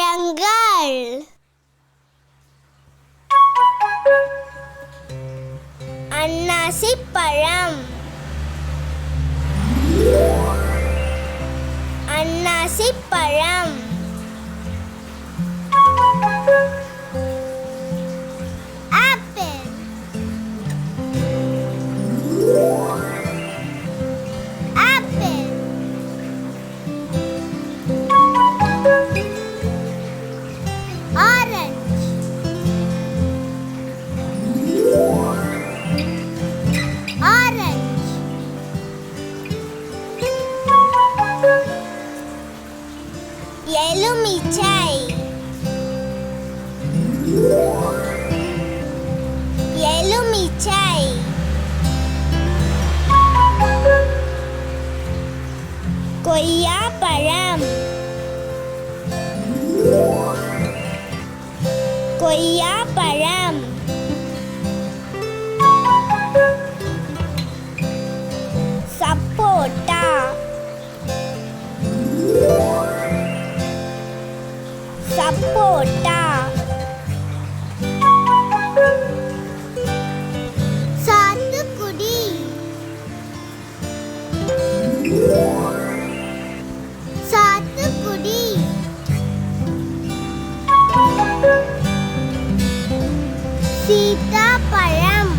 பழங்கள். அன்னாசி பழம், அன்னாசி பழம். Apple, apple. Orange, orange. எலுமிச்சை, எலுமிச்சை. கொய்யாப்பழம், கொய்யாப்பழம். சப்போட்டா, சப்போட்டா. சாத்துக்குடி, சாத்துக்குடி. சீதாப்பழம்,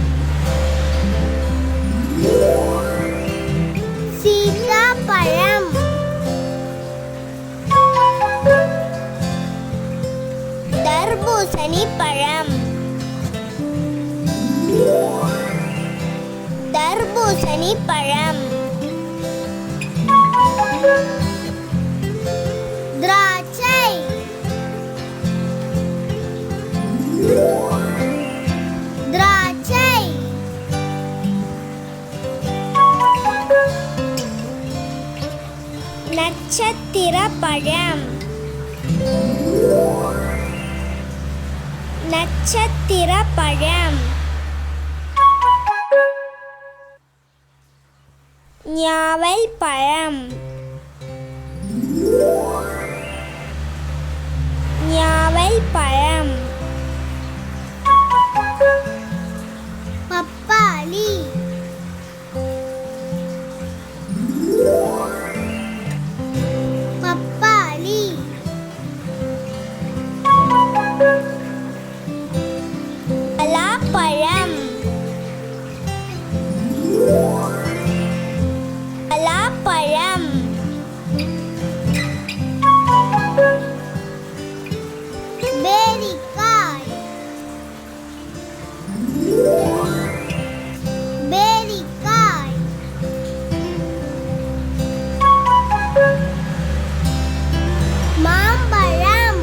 சீதாப்பழம். தர்பூசணி பழம், தர்பூசணி பழம். திராட்சை, திராட்சை. நட்சத்திர பழம், நட்சத்திர பழம். ஞாவல் பழம், ஞாவல் பழம். பப்பாளி, பப்பாளி. பலாப்பழம், பலாப்பழம். பேரிக்காய், பேரிக்காய். மாம்பழம்,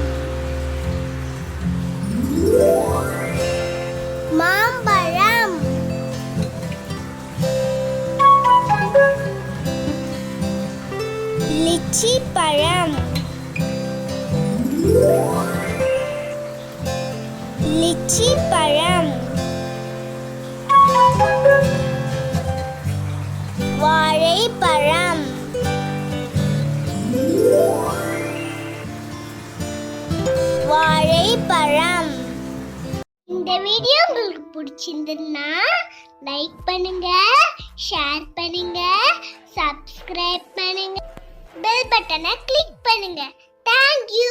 மாம்பழம். லிச்சி பழம், லிச்சி பழம். வாழைப்பழம், வாழைப்பழம். இந்த வீடியோ உங்களுக்கு பிடிச்சிருந்ததுன்னா லைக் பண்ணுங்க, ஷேர் பண்ணுங்க, சப்ஸ்கிரைப் பண்ணுங்க, பெல் பட்டனை கிளிக் பண்ணுங்க. தேங்க்யூ.